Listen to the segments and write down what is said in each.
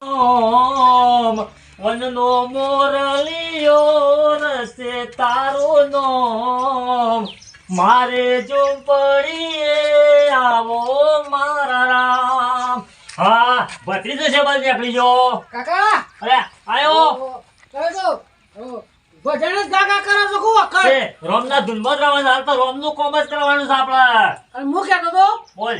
ઓમ વનનો મોરલિયો રસ્તે તારો નોમ મારે ઝૂંપડીએ આવો મારા રામ. હા ભત્રીજો છે બસ નીકળી ગયો. કાકા અરે આયો કરો છો ભજન જ કાકા કરો છો કો અકર છે રોમના ધૂનમાં જ રહેવાનું. હાલ તો રોમનું કોમ જ કરવાનું છે આપણે. અને હું કહેતો તો બોલ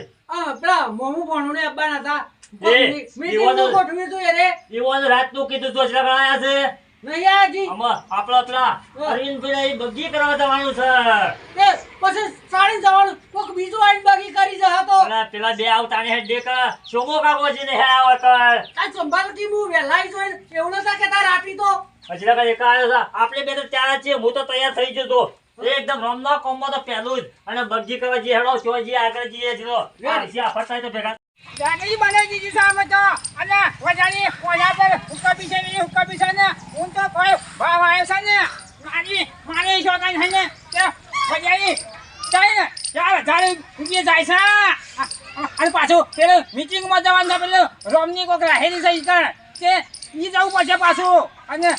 પેલા મોમુ ભણુને અબ્બાના હતા એ, મીટિંગ નું ગોઠવ્યું હતું યારે એવાનું રાતનું કીધું તો જરા ગણાયા છે. નહીં આજી આમાં આપણા પેલા અરવિંદભાઈ બગી કરવા જવાનું છે. તે પછી સાડી જવાનું કોક બીજું આઈને બાકી કરી જહા તો પેલા બે આવતાને હેડ દેખ સોમો કાકોજી ને હે આવત આ સંભાળ કી હું વેલાઈ જોઈ એવું નતા કે તાર રાતી તો હજરા કા એક આવ્યો છે. આપણે બે તો ત્યાં છીએ. હું તો તૈયાર થઈ જતો એકદમ રમના કોમમાં તો પહેલું જ. અને બગજી કરવા જે હેડો ચોજી આગળ જઈએ ચલો આ ફરતા તો ભેગા જાનકી બનાવી દીધી સામે તો અને વજાની કોલા પર હુક્કા પીછે ને હું તો કોઈ ભાવ આવ્યો છે ને મારી છોકરા છે ને કે વજાની જાય ને ચાલ જાણે ઉભી જાય છે અને પાછું પેલું મીટિંગમાં જવાનું છે પેલું રોમની કોક રાહેલી છે ઈકણ તે ઈ જવું પડશે પાછું અને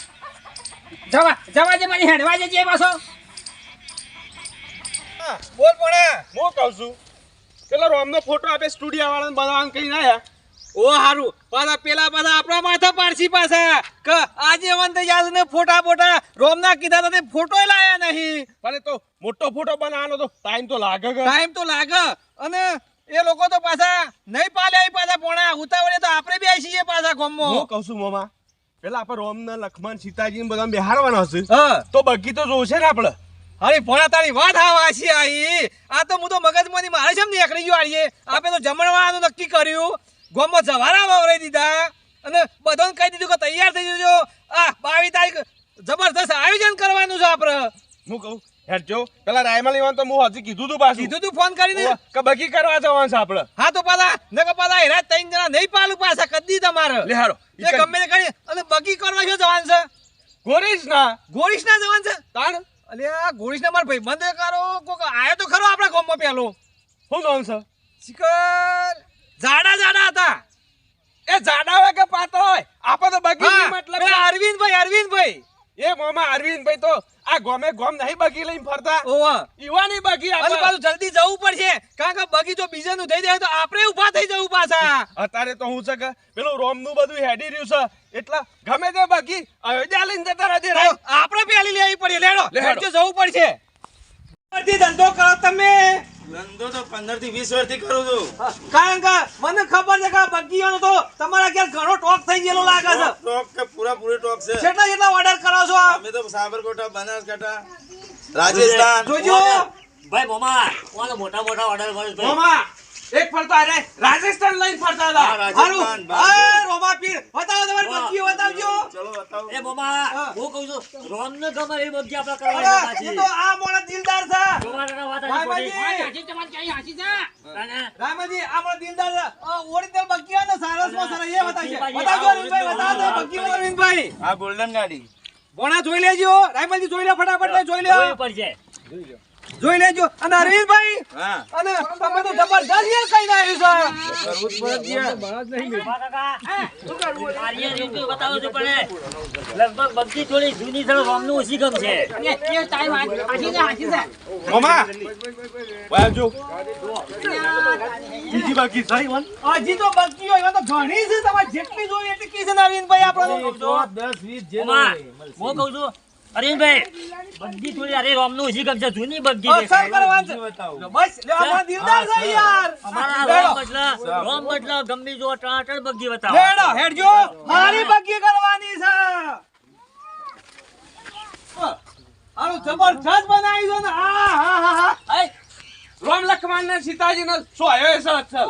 જવા દે મને હેડવા જજે પાછો બોલ પણ હું કહું છું પેલો રોમનો ફોટો આપે સ્ટુડિયો વાળાને બનાવવાનું કઈ ના ઓ હારું પાછા પેલા બધા આપણા માથા પાડસી પાછા કે આજે વંત યાદ ને ફોટા રોમના કીધા તો તે ફોટો લાયા નહીં ભલે તો મોટો ફોટો બનાવવાનો તો ટાઈમ તો લાગે અને એ લોકો તો પાછા નહીં પાલે પાછા પોણા ઉતાવળે તો આપણે બે આવીએ પાછા ગોમમાં હું કહું છું મોમા પેલા આપણે રોમના લક્ષ્મણ સીતાજી ને બધા બેહારવાના હશે તો બગી તો જોશે ને આપણે અરે ભણા તારી વાત વાસી આવી આ તો હું તો મગજમાંથી મારે છે ને એકડી ગયો આવીએ આપે તો જમણવાનું નક્કી કર્યું ગોમમાં જવારા વાવરાઈ દીધા અને બધાને કહી દીધું કે તૈયાર થઈ જજો આ 22 તારીખ જબરદસ્ત આયોજન કરવાનું છે આપણે હું કહું હેડજો પેલા રાયમલ લેવાનું તો હું હજી કીધું તું ફોન કરીને કે બગી કરવા જવાનું છે આપણે હા તો પાછા ને કે પાછા હેરા 3 જણા નહીં પાલું પાછા કદી તમારે લે હારો એ ગમે તે કરી અને બગી કરવા જો જવાનું છે ગોરીશના જવાનું છે તાણ અલ્યા ગોરીશના માર ભાઈ બંધ કરો કોક આયો તો ખરો આપણા ગામમાં પેલો શું નામ છે શિકર જાડા હતા એ જાડા હોય કે પાતળા હોય આપો તો બગી મતલબ અરવિંદભાઈ એ મામા અરવિંદભાઈ તો આ ગોમે ગોમ નહીં બગી લઈને ફરતા ઓવા ઈવાની બગી આપણે પાછું જલ્દી જવું પડશે કારણ કે બગી જો બીજાનું થઈ જાય તો આપણે ઊભા થઈ જવું પાછા અત્યારે તો હું છે કે પેલું રોમ નું બધું હેડી રહ્યું છે એટલે ગમે તે બગી અયોધ્યા લઈને જતા રહેજે આપણે પેલી લેવી પડી લેડો જવું પડશે ધંધો કરો તમે ધંધો તો 15 થી 20 વર્ષથી કરું છું કારણ કે મને ખબર છે કે બગીઓનો તો તમારા ઘેર ઘણો ટોક થઈ ગયેલો લાગે છે ટોક કે પૂરી ટોક છે કેટલા ઓર્ડર કરો છો અમે તો સાબરકોટા બનાસકાંઠા રાજસ્થાન જોજો ભાઈ મોમા કોને મોટા ઓર્ડર મળે ભાઈ મોમા એક ફરતો આરે રાજસ્થાન લઈને ફરતા હતા હારું એ રોમા પીર બતાવો તમારી બગીઓ બતાવજો ચલો બતાવો એ મોમા હું કહું છું રોમ ને ગમે એ બગી આપણે કરવાની પાછી તો આ મોણા દિલદાર છે જોવાના વાત રામાજી આ મોણા દિલદાર છે ઓરિજિનલ બગીઓ ને સારસમાં સર એ બતાવશે બતાવજો અરવિંદભાઈ બતાવો બગીઓ અરવિંદભાઈ આ ગોલ્ડન ગાડી બોણા જોઈ લેજો રામાજી જોઈ લે ફટાફટ જોઈ લે પડશે જોઈ લેજો અને અરવિંદભાઈ હા અને તમે તો જબરદસ્ત યાર કઈ આવ્યું છે બતાવો છો પણ લગભગ બગી થોડી જૂની છે રોમનું ઓછી ગમ છે મોમા બાજુ બીજી બાકી સહી વન હજી તો બાકી હોય તો ઘણી છે તમારે જેટલી જોઈએ એટલી કી છે અરવિંદભાઈ આપણો 10 20 જે હું કહું છું અરવિંદભાઈ બગી થોડી અરે રોમનું ઓછી ગમ છે જૂની બગી અસર કરવાનું છે બસ લે આપણો દિલદાર છે યાર અમારા રોમ બદલો ગમ્મી જો ટાટળ બગી બતાવો હેડો હેડજો મારી બગી કરવાની છે આનો જબરદસ્ત બનાવી દો ને હા રોમ લક્ષ્મણ ને સીતાજી ને સો આવ્યો છે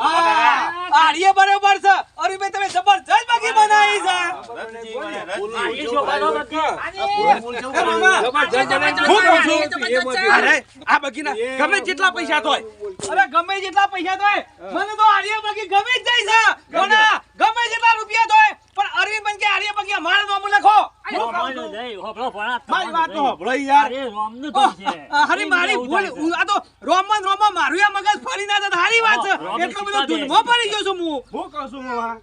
આડીએ બરોબર છે અરે ભાઈ તમે જબરદસ્ત બગી બનાવી છે આ બગી ના ગમે જેટલા પૈસા તો અરે ગમે જેટલા પૈસા તો મને તો આડીએ બગી ગમે જ જાય છે ગમે જેટલા રૂપિયા તો પણ અરવિંદ બન કે આડીએ બગી મારા નામ લખો મારી વાત તો હોભળો યાર હરી મારી ભૂલ આ તો રોમન મારું આ મગજ ફરી ના જતા હારી વાત છે એટલો બધો ધૂનમાં પડી ગયો છું હું કહું છું મામા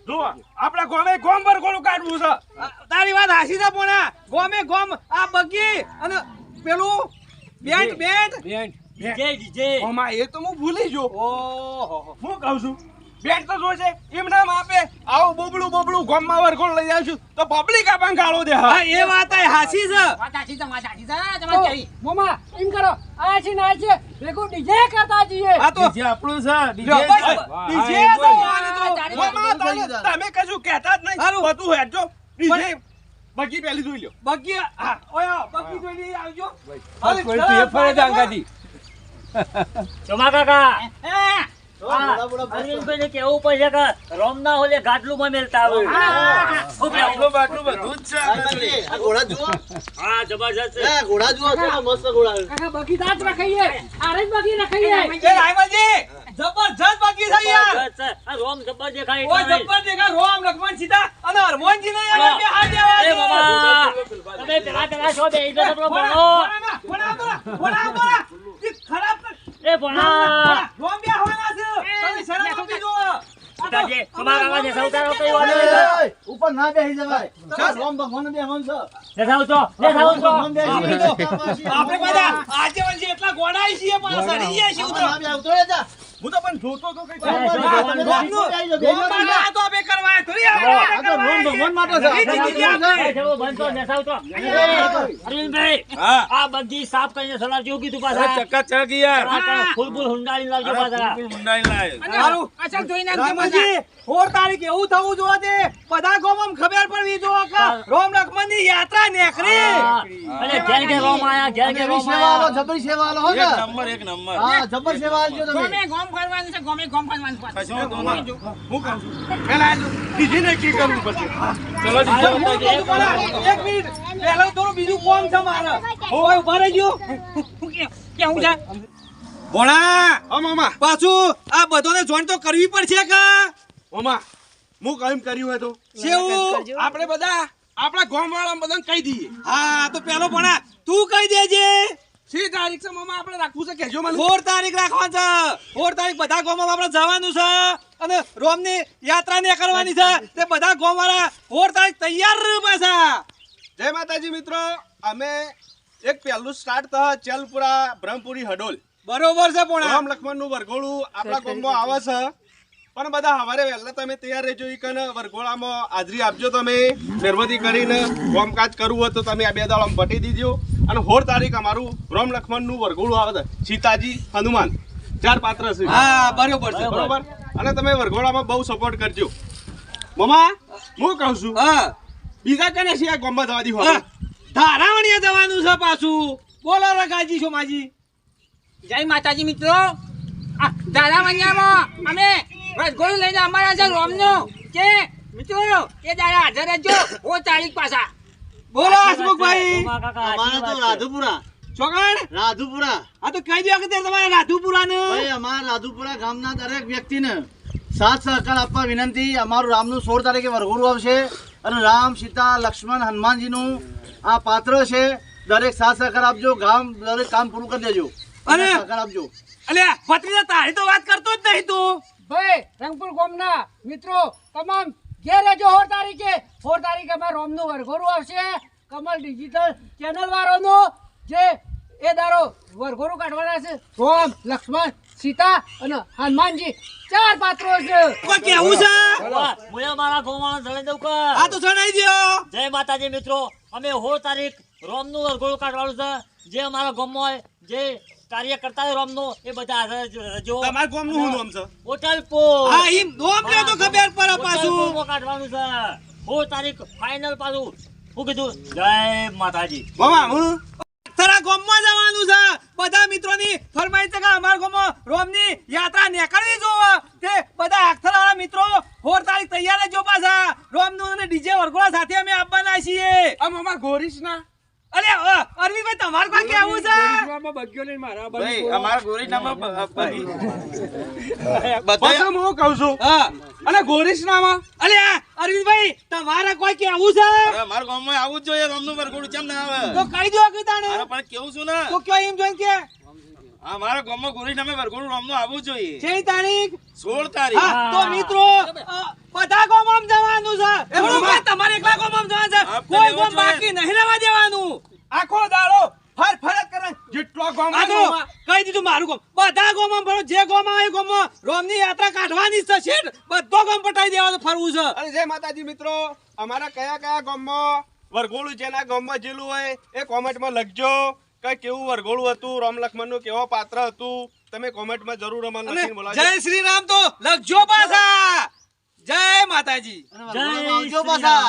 જો આપણા ગોમે ગોમ પર કોનું કાઢવું છે તારી વાત હાસી છે પોણા ગોમે ગોમ આ બગી અને પેલું બેન્ટ ડીજે ઓમાં એ તો હું ભૂલી ગયો ઓહો હું કહું છું બેન્ટ તો જોશે એમ નામ આપે આવું બોબડું ગોમમાં વરઘોડ લઈ આવશું તો પબ્લિક આપણ ગાળો દે હા એ વાત હાસી છે વાત સાચી છે તમારી કેવી મોમા એમ કરો આ છે ના છે ભેગું ડીજે કરતા જઈએ આ તો આપણું છે ડીજે તમે કશું કહેતા જ નહીં સારું હતું હેડજો ડીજે બગી પહેલી જોઈ લ્યો બગી હા ઓય બગી જોઈ લઈ આવજો હવે કોઈ તો એ ફરે જાંગાથી ચોમા કાકા અરવિંદભાઈ ને કેવું પડશે કે રોમના હોલે ગાટલુમાં મેલતા આવે આ ઘોડા જુઓ હા જબરજસ્ત છે. ઘોડા જુઓ કેવા મસ્ત ઘોડા કાકા બગી દાંત રખાઈએ આરે જ બગી રખાઈએ એ રાયમાજી જબરજસ્ત બગી છે યાર જબરજસ્ત છે. આ રોમ જબર દેખાય ઓય એટલે જબ્બર દેખા રોમ લક્ષ્મણ સીતા અને હનુમાનજી ને યાર બે હાથ દેવા એ બાબા તમે પેલા છો બે એટલે તો ભણો ખરાબ એ ભણા રોમ બે હોવાના છે તમે શરમ આપી જો સીતાજી તમારા કાકા ને સૌતારો કઈ વાત ઉપર ના બેસી જવાય રોમ ભગવાન બેહવાનું છે દેખાવ છો ભગવાન બેસી આપણે બધા આજે વંશે એટલા ગોડાઈ છીએ પણ સડી ગયા છીએ તો ના બે આવતો રે જા હું તો પણ જોતો તો કઈ રોમ આ તો બે કરવાય થોડી આ તો રોમ ભગવાન માટે છે અરવિંદભાઈ હા. આ બધી સાફ કરીને સલાહ જેવું કીધું પાછા ચકાચક યાર ફૂલ હુંડાળી લાવજો પાછા સારું અસલ જોઈ નાખજો રામજી 4 તારીખ એવું થવું જોઈએ તે બધા ગામમાં ખબર પડવી જોઈએ કે રોમ લક્ષ્મણ ની યાત્રા નીકળી અને ઘેર ઘેર રોમ આયા ઘેર ઘેર રોમ સેવા આલો આયા જબરી સેવા આલો હો ને એક નંબર હા જબર સેવા આલજો તમે ગોમે ગોમ ફરવાનું છે ગોમે ગોમ ફરવાનું છે હું કહું છું પહેલા બીજી ને કી કરવું પડશે ચલો એક મિનિટ પહેલા થોડું બીજું કામ છે મારે ઓય ઉભા રહેજો કેવું છે ભોણા ઓ મામા પાછું આ બધાને જોઈન તો કરવી પડશે કે મામા હું કઈમ કર્યું હોય તો શેવું આપણે બધા આપણા ગામ વાળા બધાને કહી દઈએ હા તો પેલો ભણા તું કહી દેજે સી તારીખ છે મામા આપણે રાખવું છે કેજો મને 4 તારીખ રાખવાનું છે 4 તારીખ બધા ગામમાં આપણે જવાનું છે અને રોમની યાત્રા ને કરવાની છે તે બધા ગામ વાળા 4 તારીખ તૈયાર રહે પાછા જય માતાજી મિત્રો અમે એક પહેલું સ્ટાર્ટ થા ચલપુરા બ્રહ્મપુરી હડોલ બરોબર છે પણ રામ લક્ષ્મણ નું વરઘોડું આપણા ગામમાં આવે છે પણ બધા હવારે વહેલા તમે તૈયાર રહેજો ઈ કને વરઘોડામાં હાજરી આપજો તમે નિર્વધી કરીને કામકાજ કરવું હોય તો તમે આ બે દાડામાં પટી દીજો અને 4 તારીખ અમારું રામ લક્ષ્મણ નું વરઘોડું આવે છે સીતાજી હનુમાન 4 પાત્ર છે હા બરોબર છે બરોબર અને તમે વરઘોડામાં બહુ સપોર્ટ કરજો મમા હું કહું છું હા બીજા કને છે આ ગામમાં જવા દીધો ધારાવણીએ જવાનું છે પાછું બોલો રગાજી છો માજી જય માતાજી મિત્રો આ દાદામણિયામાં અમે રસગોળો લઈને અમારા છે રોમનો કે મિત્રો એ દાડા હાજર રહેજો 4 તારીખ પાછા બોલો હસમુખભાઈ ચોમા કાકા અમારે તો રાધુપુરા ચોકણ રાધુપુરા આ તો કહી દો કે તમારે રાધુપુરા ને ભાઈ અમારા રાધુપુરા ગામના દરેક વ્યક્તિને સાથ સહકાર આપવા વિનંતી અમારું રામનું 16 તારીખે વરઘોડું આવશે અને રામ સીતા લક્ષ્મણ હનુમાનજીનું આ પાત્ર છે દરેક સાથ સહકાર આપજો ગામ દરેક કામ પૂરું કરી દેજો અને અને- સહકાર આપજો અલ્યા ભત્રીજા તારી તો વાત કરતો જ નહીં તું ભાઈ રંગપુર ગામના મિત્રો તમામ ઘેર રહેજો 4 તારીખે 4 તારીખે અમાર રોમનું વરઘોડું આવશે કમલ ડિજિટલ ચેનલ વાળાનો જે એ દારો વરઘોડું કાઢવાના છે રોમ લક્ષ્મણ સીતા અને હનુમાનજી 4 પાત્રો છે કોઈ કેવું છે મુએ મારા ગોવાળા જણાઈ દઉં કે આ તો જણાઈ દ્યો જય માતાજી મિત્રો અમે 16 તારીખ રોમનું વરઘોડું કાઢવાનું છે જે અમારા ગામમાં હોય જે કાર્ય કરતા હોય રોમનું એ બધા હાજર રહેજો તમારા ગામનું શું નામ છે હોટલ પો હા ઈ નોમ લ્યો તો ખબર પડે પાછું કાઢવાનું છે 16 તારીખ ફાઇનલ પાછું શું કીધું જય માતાજી મામા હું તારા ગામમાં જવાનું છે બધા મિત્રોની ફરમાઈશ છે કે અમારા ગામમાં રોમની યાત્રા નીકળવી જોવે તે બધા આખતરાવાળા મિત્રો 4 તારીખ તૈયાર રહેજો પાછા રોમનું અને ડીજે વરઘોડા સાથે અમે આવવાના છીએ આ મામા ગોરીશના અરે અરવિંદભાઈ તમારે કોઈ કેવું છે ભાઈ અમારા ગોરીનામાં પાછું હું કહું છું હા અને ગોરીશનામાં અલે અરવિંદભાઈ તમારે કોઈ કેવું છે અમારા ગામમાં આવું જ જોઈએ રામનું વરઘોડું કેમ ના આવે તો કહી દો કે તાણે અરે પણ કેવું છું ને તો કયો એમ જોઈને કે અમારા ગામમાં ગોરી નામે વરઘોડું રમનું આવવું જોઈએ. છે તારીખ 16 તારીખ. હા તો મિત્રો બધા ગામમાં જવાનું છે બરોબર તમારે એકલા ગામમાં જવાનું છે આપણે કોઈ લેવો ગામ જોઈએ. બાકી નહીં રહેવા દેવાનું આખો દાડો ફરજ કરે જેટલો ગામમાં કહી દીધું મારું ગામ બધા ગામમાં ભરો જે ગામમાં એ ગામમાં રોમની યાત્રા કાઢવાની છે શેઠ બધો ગામ પટાઈ દેવાનું ફરવું છે અને જય માતાજી મિત્રો અમારા કયા કયા ગામમાં વરઘોડું જેના ગામમાં જેલું હોય એ કોમેન્ટમાં લખજો કે કેવું વરઘોડું હતું રામ લક્ષ્મણનું કેવો પાત્ર હતું તમે કોમેન્ટમાં જરૂર અમને અને લખીને બોલાવજો જય શ્રી રામ તો લખજો પાછા જય માતાજી અને વરઘોડામાં આવજો પાછા